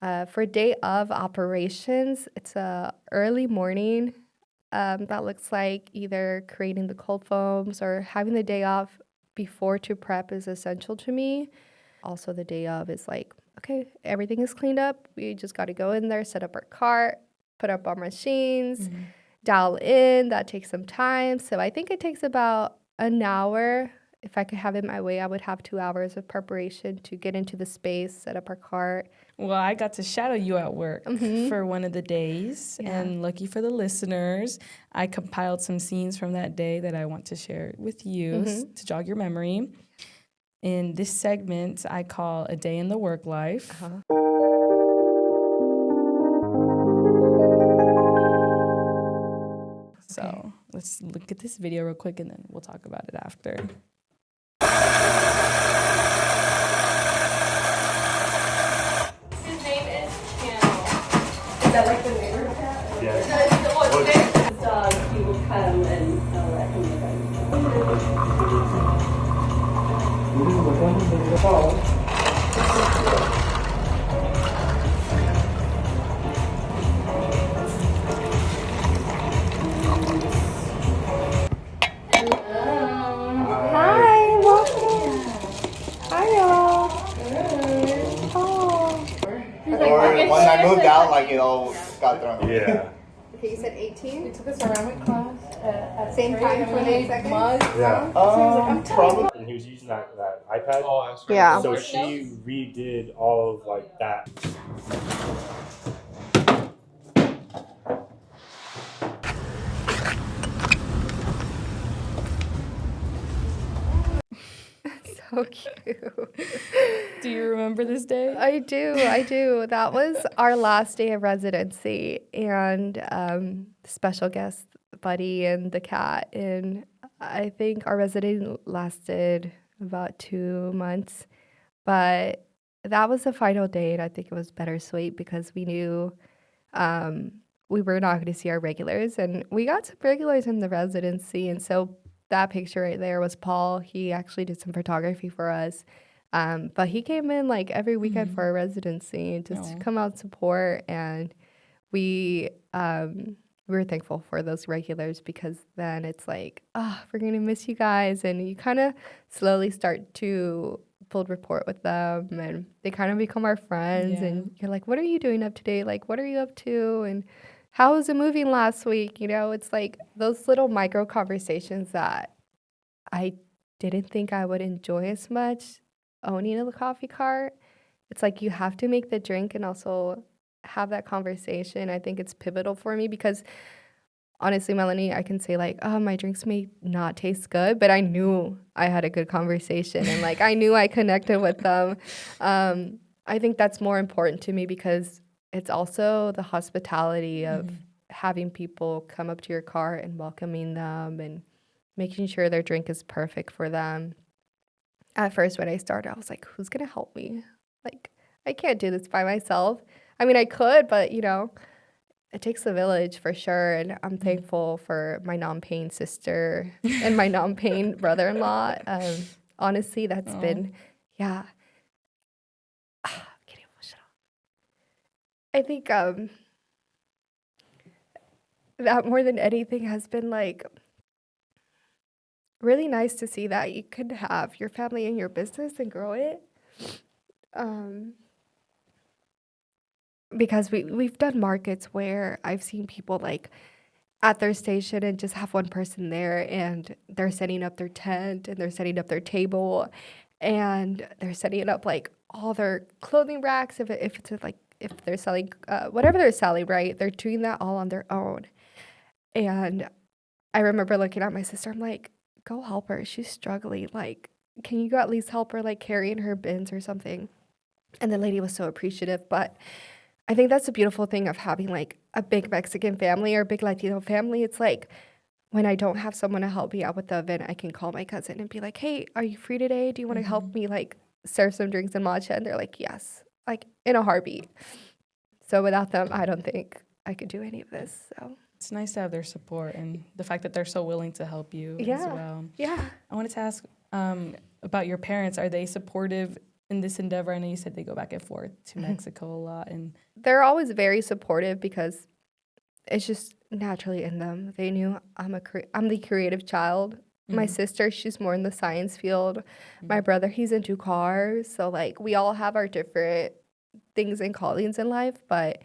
For day of operations, it's a early morning. That looks like either creating the cold foams or having the day off before to prep is essential to me. Also, the day of is like, okay, everything is cleaned up. We just got to go in there, set up our cart, put up our machines, dial in. That takes some time. So I think it takes about an hour. If I could have it my way, I would have 2 hours of preparation to get into the space, set up our cart. Well, I got to shadow you at work for one of the days. Yeah. And lucky for the listeners, I compiled some scenes from that day that I want to share with you to jog your memory. In this segment, I call A Day in the Work Life. So let's look at this video real quick and then we'll talk about it after. His name is Channel. Is that like the neighborhood cat? Yes. His dog, he will come and I'll let him Hi, welcome. Hi, y'all. Oh. Or when I moved out, like it all got thrown away. Yeah. Okay, you said 18? We took a ceramic class at Same time, 28 seconds? Yeah. Probably. And he was using that iPad. Yeah. So she redid all of like that. So cute. Do you remember this day? I do. That was our last day of residency, and special guest Buddy and the cat. And I think our residency lasted about 2 months, but that was the final day, and I think it was bittersweet because we knew we were not going to see our regulars, and we got some regulars in the residency, and so that picture right there was Paul. He actually did some photography for us. But he came in like every weekend for our residency just to come out and support. And we were thankful for those regulars because then it's like, we're going to miss you guys. And you kind of slowly start to build rapport with them and they kind of become our friends. Yeah. And you're like, what are you doing up today? Like, what are you up to? And how was it moving last week? You know, it's like those little micro conversations that I didn't think I would enjoy as much owning a coffee cart. It's like you have to make the drink and also have that conversation. I think it's pivotal for me because honestly, Melanie, I can say like, oh, my drinks may not taste good, but I knew I had a good conversation and like I knew I connected with them. I think that's more important to me because it's also the hospitality of having people come up to your cart and welcoming them and making sure their drink is perfect for them. At first, when I started, I was like, who's going to help me? Like, I can't do this by myself. I mean, I could, but, you know, it takes a village for sure. And I'm thankful for my non-paying sister and my non-paying brother-in-law. Honestly, that's Aw. been, yeah. I'm getting emotional. I think that more than anything has been like really nice to see that you could have your family and your business and grow it. Um, because we've done markets where I've seen people like at their station and just have one person there and they're setting up their tent and they're setting up their table and they're setting up like all their clothing racks if it's like if they're selling whatever they're selling, right, they're doing that all on their own. And I remember looking at my sister, I'm like, go help her, she's struggling, like can you go at least help her like carrying her bins or something. And the lady was so appreciative. But I think that's the beautiful thing of having like a big Mexican family or a big Latino family. It's like when I don't have someone to help me out with the event, I can call my cousin and be like, hey, are you free today? Do you want to help me like serve some drinks and matcha? And they're like, yes, like in a heartbeat. So without them, I don't think I could do any of this. So It's nice to have their support and the fact that they're so willing to help you as yeah, well. yeah. I wanted to ask about your parents. Are they supportive in this endeavor? I know you said they go back and forth to Mexico a lot. And They're always very supportive because it's just naturally in them. They knew I'm the creative child. My sister, she's more in the science field. My brother, he's into cars. So like we all have our different things and callings in life. But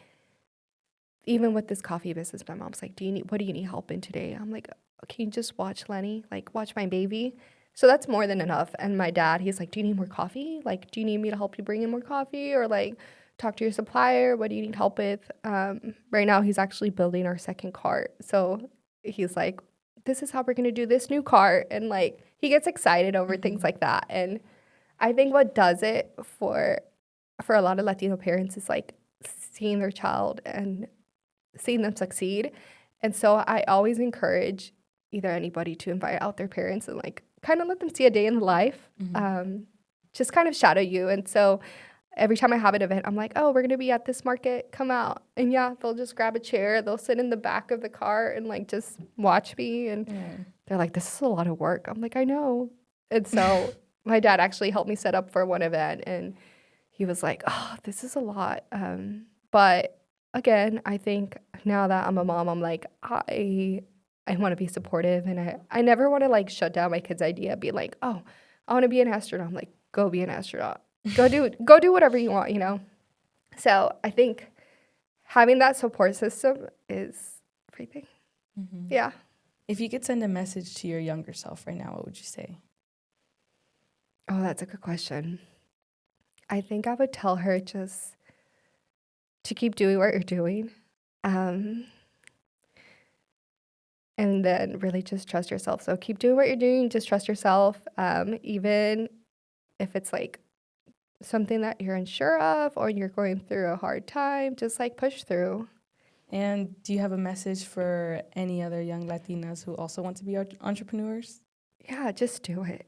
even with this coffee business, my mom's like, what do you need help in today? I'm like, can you just watch Lenny? Like watch my baby. So that's more than enough. And my dad, he's like, do you need more coffee? Like, do you need me to help you bring in more coffee? Or like talk to your supplier? What do you need help with? Right now, he's actually building our second cart. So he's like, this is how we're going to do this new cart. And like, he gets excited over things like that. And I think what does it for a lot of Latino parents is like seeing their child and seeing them succeed. And so I always encourage either anybody to invite out their parents and like kind of let them see a day in the life, just kind of shadow you. And so every time I have an event, I'm like, oh, we're going to be at this market, come out. And yeah, they'll just grab a chair, they'll sit in the back of the car and like just watch me. And they're like, this is a lot of work. I'm like, I know. And so my dad actually helped me set up for one event and he was like, oh, this is a lot. But again, I think now that I'm a mom, I'm like, I want to be supportive and I never want to like shut down my kid's idea, be like, oh, I want to be an astronaut. I'm like, go be an astronaut. Go do whatever you want, you know? So I think having that support system is everything. Yeah. if you could send a message to your younger self right now, what would you say? Oh, that's a good question. I think I would tell her just to keep doing what you're doing. And then really just trust yourself. So keep doing what you're doing, just trust yourself. Even if it's like something that you're unsure of or you're going through a hard time, just like push through. And do you have a message for any other young Latinas who also want to be entrepreneurs? Yeah, just do it.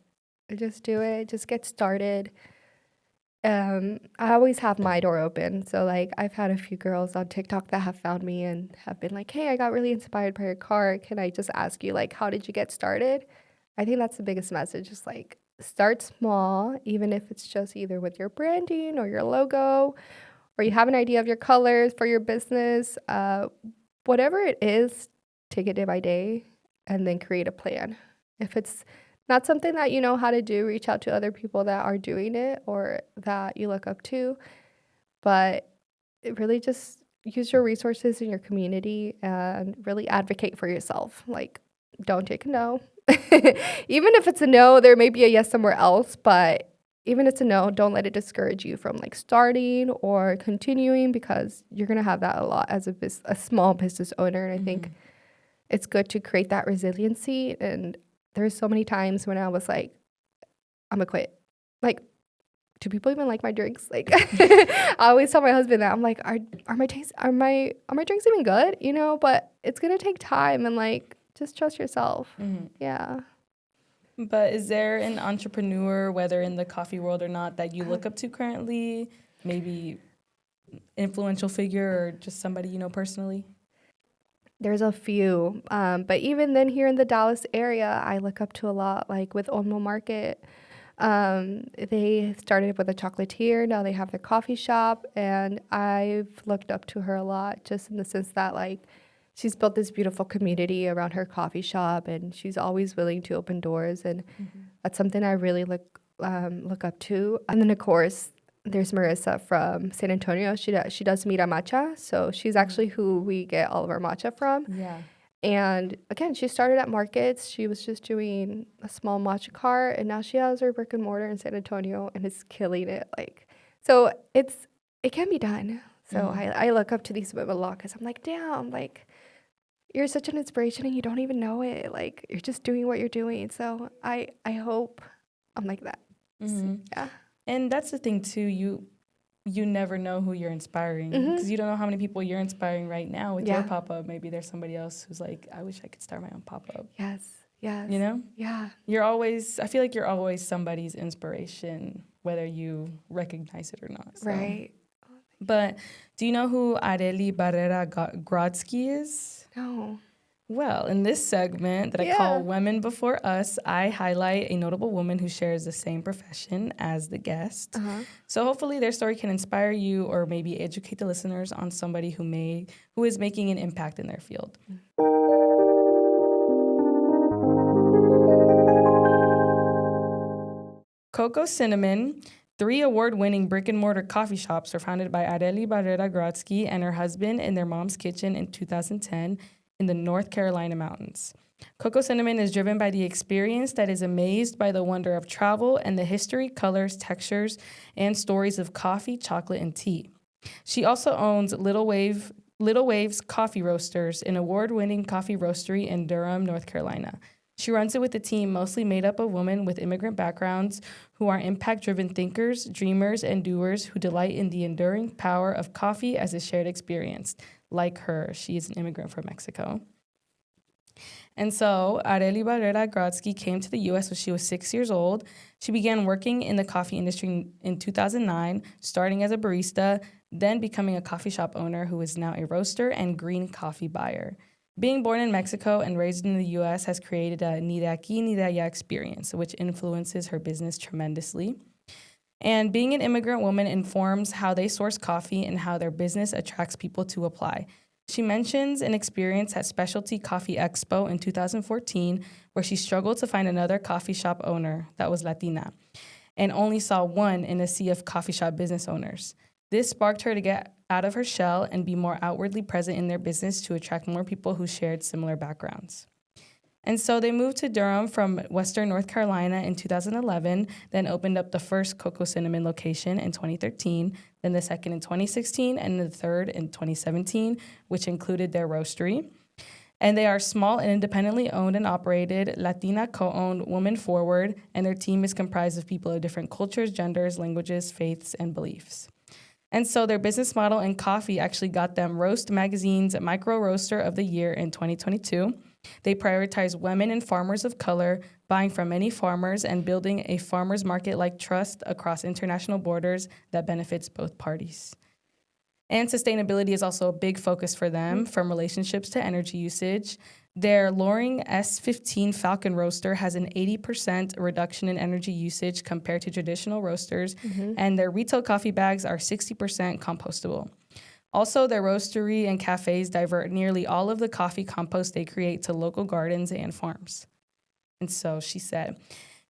Just do it. Just get started. I always have my door open. So like I've had a few girls on TikTok that have found me and have been like, hey, I got really inspired by your car. Can I just ask you, like, how did you get started? I think that's the biggest message, is like start small, even if it's just either with your branding or your logo, or you have an idea of your colors for your business. Whatever it is, take it day by day and then create a plan. If it's not something that you know how to do, reach out to other people that are doing it or that you look up to. But it really just use your resources in your community and really advocate for yourself. Like, don't take a no. Even if it's a no, there may be a yes somewhere else. But even if it's a no, don't let it discourage you from like starting or continuing, because you're going to have that a lot as a small business owner. And I think it's good to create that resiliency. And there's so many times when I was like, I'm gonna quit. Like, do people even like my drinks? Like, I always tell my husband that. I'm like, are my drinks even good? You know, but it's gonna take time and like just trust yourself. Yeah. But is there an entrepreneur, whether in the coffee world or not, that you look up to currently? Maybe influential figure or just somebody you know personally? There's a few, but even then here in the Dallas area, I look up to a lot, like with Olmo Market. They started with a chocolatier. Now they have their coffee shop, and I've looked up to her a lot, just in the sense that like she's built this beautiful community around her coffee shop, and she's always willing to open doors, and that's something I really look up to. And then of course there's Marissa from San Antonio. She does Mira Matcha, so she's actually who we get all of our matcha from. Yeah. And again, she started at markets. She was just doing a small matcha cart, and now she has her brick and mortar in San Antonio and is killing it. Like, so it can be done. So I look up to these women a lot because I'm like, damn, like you're such an inspiration and you don't even know it. Like you're just doing what you're doing. So I hope I'm like that. Yeah. And that's the thing too. You never know who you're inspiring because you don't know how many people you're inspiring right now with your pop-up. Maybe there's somebody else who's like, I wish I could start my own pop-up. Yes. You know? Yeah. I feel like you're always somebody's inspiration, whether you recognize it or not. So. Right. But do you know who Areli Barrera Grodsky is? No. Well, in this segment that I call Women Before Us, I highlight a notable woman who shares the same profession as the guest. So hopefully their story can inspire you or maybe educate the listeners on somebody who is making an impact in their field. Coco Cinnamon. 3 award-winning brick-and-mortar coffee shops were founded by Areli Barrera Grodsky and her husband in their mom's kitchen in 2010 in the North Carolina mountains. Coco Cinnamon is driven by the experience that is amazed by the wonder of travel and the history, colors, textures, and stories of coffee, chocolate, and tea. She also owns Little Waves Coffee Roasters, an award-winning coffee roastery in Durham, North Carolina. She runs it with a team mostly made up of women with immigrant backgrounds who are impact-driven thinkers, dreamers, and doers who delight in the enduring power of coffee as a shared experience. Like her, she is an immigrant from Mexico. And so Areli Barrera Grodsky came to the U.S. when she was 6 years old. She began working in the coffee industry in 2009, starting as a barista, then becoming a coffee shop owner who is now a roaster and green coffee buyer. Being born in Mexico and raised in the U.S. has created a ni de aquí ni de allá experience, which influences her business tremendously. And being an immigrant woman informs how they source coffee and how their business attracts people to apply. She mentions an experience at Specialty Coffee Expo in 2014 where she struggled to find another coffee shop owner that was Latina and only saw one in a sea of coffee shop business owners. This sparked her to get out of her shell and be more outwardly present in their business to attract more people who shared similar backgrounds. And so they moved to Durham from Western North Carolina in 2011, then opened up the first Coco Cinnamon location in 2013, then the second in 2016, and the third in 2017, which included their roastery. And they are small and independently owned and operated, Latina co-owned, woman-forward, and their team is comprised of people of different cultures, genders, languages, faiths, and beliefs. And so their business model in coffee actually got them Roast Magazine's Micro Roaster of the Year in 2022. They prioritize women and farmers of color, buying from many farmers and building a farmers market-like trust across international borders that benefits both parties. And sustainability is also a big focus for them, from relationships to energy usage. Their Loring S15 Falcon Roaster has an 80% reduction in energy usage compared to traditional roasters, and their retail coffee bags are 60% compostable. Also, their roastery and cafes divert nearly all of the coffee compost they create to local gardens and farms. And so she said,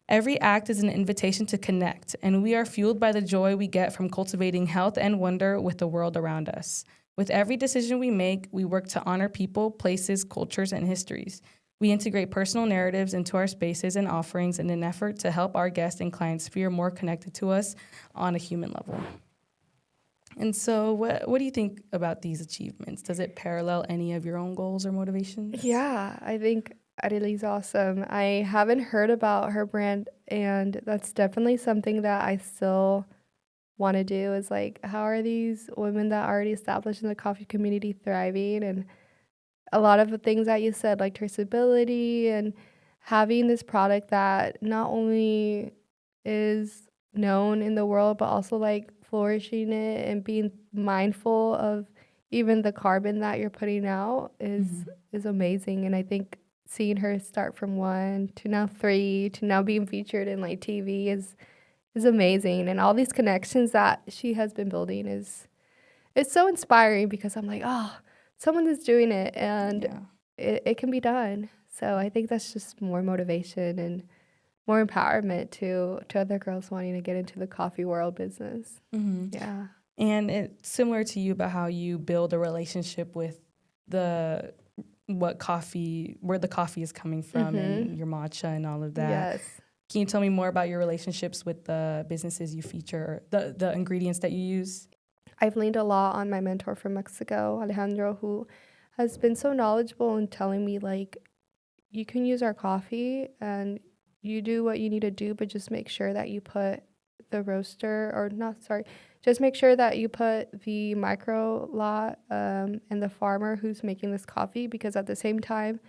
every act is an invitation to connect, and we are fueled by the joy we get from cultivating health and wonder with the world around us. With every decision we make, we work to honor people, places, cultures, and histories. We integrate personal narratives into our spaces and offerings in an effort to help our guests and clients feel more connected to us on a human level. And so what do you think about these achievements? Does it parallel any of your own goals or motivations? Yeah, I think Areli's awesome. I haven't heard about her brand, and that's definitely something that I still want to do is like, how are these women that are already established in the coffee community thriving? And a lot of the things that you said, like traceability and having this product that not only is known in the world, but also like flourishing it and being mindful of even the carbon that you're putting out is amazing. And I think seeing her start from 1 to now 3 to now being featured in like TV is amazing. And all these connections that she has been building is it's so inspiring because I'm like, oh, someone is doing it and Yeah. it can be done. So I think that's just more motivation and more empowerment to other girls wanting to get into the coffee world business. Yeah. And it's similar to you about how you build a relationship with where the coffee is coming from and your matcha and all of that. Yes. Can you tell me more about your relationships with the businesses you feature, the ingredients that you use? I've leaned a lot on my mentor from Mexico, Alejandro, who has been so knowledgeable in telling me, like, you can use our coffee and you do what you need to do, but just make sure that you put the roaster, or not, sorry, just make sure that you put the micro lot and the farmer who's making this coffee, because at the same time,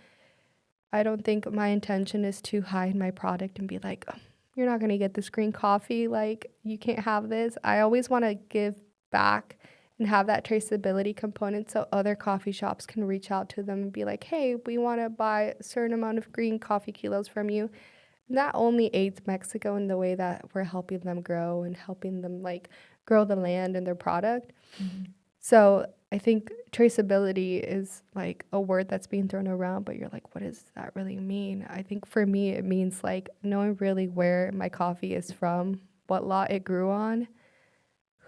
I don't think my intention is to hide my product and be like, "Oh, you're not going to get this green coffee. Like, you can't have this." I always want to give back and have that traceability component so other coffee shops can reach out to them and be like, hey, we want to buy a certain amount of green coffee kilos from you. And that only aids Mexico in the way that we're helping them grow and helping them like grow the land and their product. So I think traceability is like a word that's being thrown around, but you're like, what does that really mean? I think for me, it means like knowing really where my coffee is from, what lot it grew on,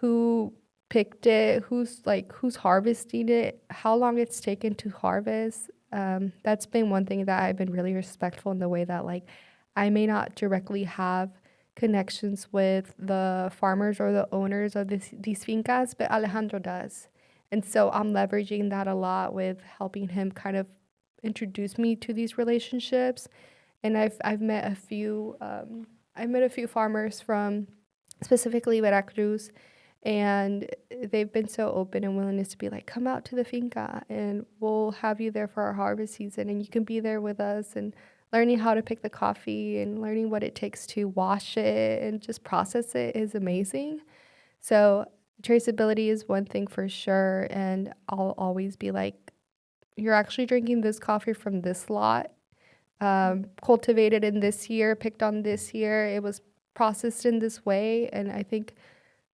who picked it, who's harvesting it, how long it's taken to harvest. That's been one thing that I've been really respectful in the way that like I may not directly have connections with the farmers or the owners of these fincas, but Alejandro does. And so I'm leveraging that a lot with helping him kind of introduce me to these relationships. And I've met a few farmers from specifically Veracruz, and they've been so open and willingness to be like, come out to the finca and we'll have you there for our harvest season and you can be there with us, and learning how to pick the coffee and learning what it takes to wash it and just process it is amazing. So traceability is one thing for sure, and I'll always be like, you're actually drinking this coffee from this lot, cultivated in this year, picked on this year, it was processed in this way. And I think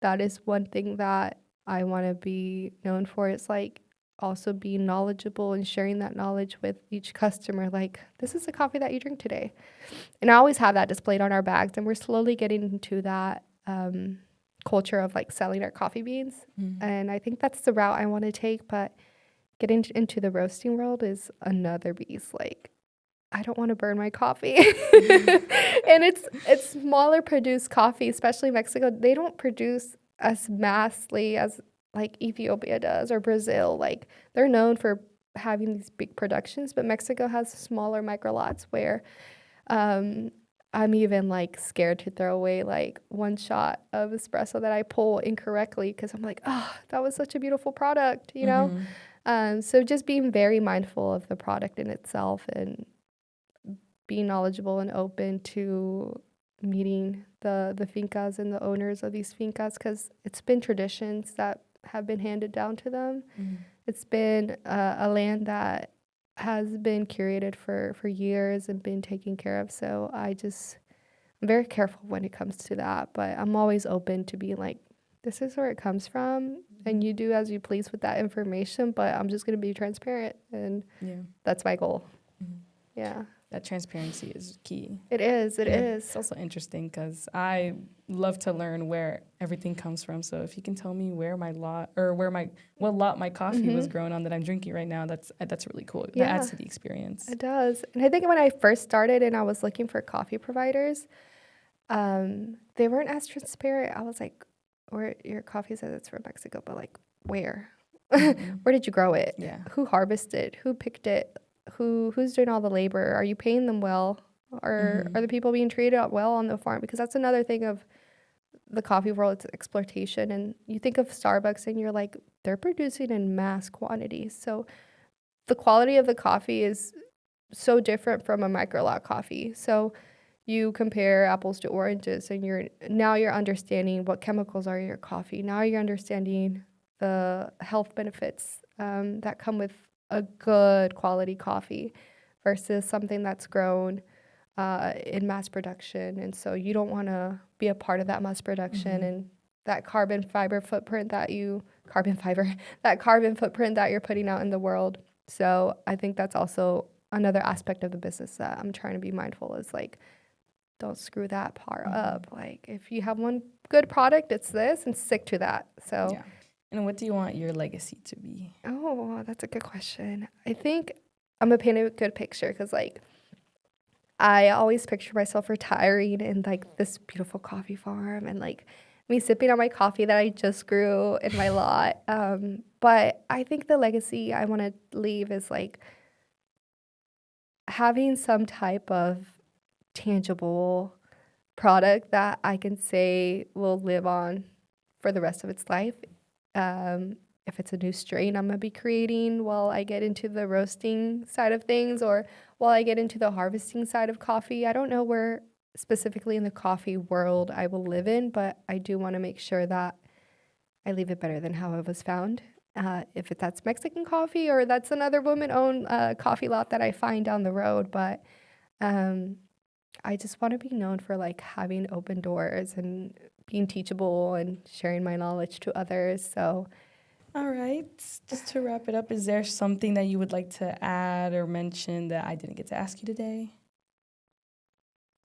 that is one thing that I want to be known for. It's like also being knowledgeable and sharing that knowledge with each customer. Like, this is the coffee that you drink today. And I always have that displayed on our bags. And we're slowly getting into that culture of like selling our coffee beans. And I think that's the route I want to take. But getting into the roasting world is another beast. Like, I don't want to burn my coffee. And it's smaller produced coffee, especially Mexico. They don't produce as massively as like Ethiopia does or Brazil. Like, they're known for having these big productions, but Mexico has smaller micro lots where I'm even like scared to throw away like one shot of espresso that I pull incorrectly, because I'm like, oh, that was such a beautiful product, you know? So just being very mindful of the product in itself and being knowledgeable and open to meeting the fincas and the owners of these fincas, because it's been traditions that have been handed down to them. It's been a land that has been curated for years and been taken care of. So I'm very careful when it comes to that, but I'm always open to being like, this is where it comes from, and you do as you please with that information, but I'm just going to be transparent, and that's my goal. Yeah. That transparency is key. It is. It's also interesting because I love to learn where everything comes from. So if you can tell me where my lot or what lot my coffee was grown on that I'm drinking right now, that's really cool. Yeah. That adds to the experience. It does. And I think when I first started and I was looking for coffee providers, they weren't as transparent. I was like, where your coffee says it's from Mexico, but like where? Where did you grow it? Yeah. Who harvested? Who picked it? Who's doing all the labor? Are you paying them well? Or are the people being treated well on the farm? Because that's another thing of the coffee world, it's exploitation. And you think of Starbucks and you're like, they're producing in mass quantities. So the quality of the coffee is so different from a micro lot coffee. So you compare apples to oranges, and you're understanding what chemicals are in your coffee. Now you're understanding the health benefits that come with a good quality coffee. versus something that's grown in mass production. And so you don't want to be a part of that mass production and that carbon footprint that you're putting out in the world. So I think that's also another aspect of the business that I'm trying to be mindful is like, don't screw that part up. Like if you have one good product, it's this and stick to that. So Yeah. And what do you want your legacy to be? Oh, that's a good question. I think I'm gonna paint a good picture because, like, I always picture myself retiring in like this beautiful coffee farm and like me sipping on my coffee that I just grew in my lot. But I think the legacy I want to leave is like having some type of tangible product that I can say will live on for the rest of its life. If it's a new strain I'm gonna be creating while I get into the roasting side of things or while I get into the harvesting side of coffee. I don't know where specifically in the coffee world I will live in, but I do want to make sure that I leave it better than how it was found. If that's Mexican coffee or that's another woman-owned coffee lot that I find down the road, but I just want to be known for like having open doors and being teachable and sharing my knowledge to others. So All right. Just to wrap it up, is there something that you would like to add or mention that I didn't get to ask you today?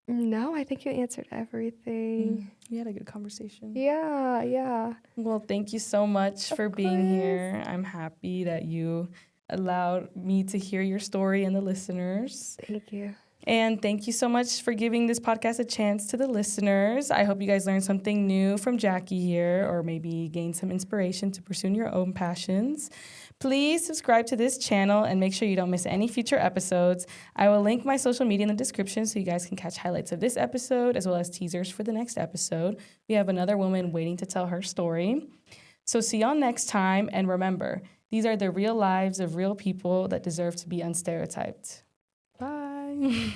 no, I think you answered everything. We had a good conversation. Yeah. Well, thank you so much for being here. I'm happy that you allowed me to hear your story and the listeners. Thank you. And thank you so much for giving this podcast a chance to the listeners. I hope you guys learned something new from Jackie here or maybe gained some inspiration to pursue your own passions. Please subscribe to this channel and make sure you don't miss any future episodes. I will link my social media in the description so you guys can catch highlights of this episode as well as teasers for the next episode. We have another woman waiting to tell her story. So see y'all next time. And remember, these are the real lives of real people that deserve to be unstereotyped. Bye.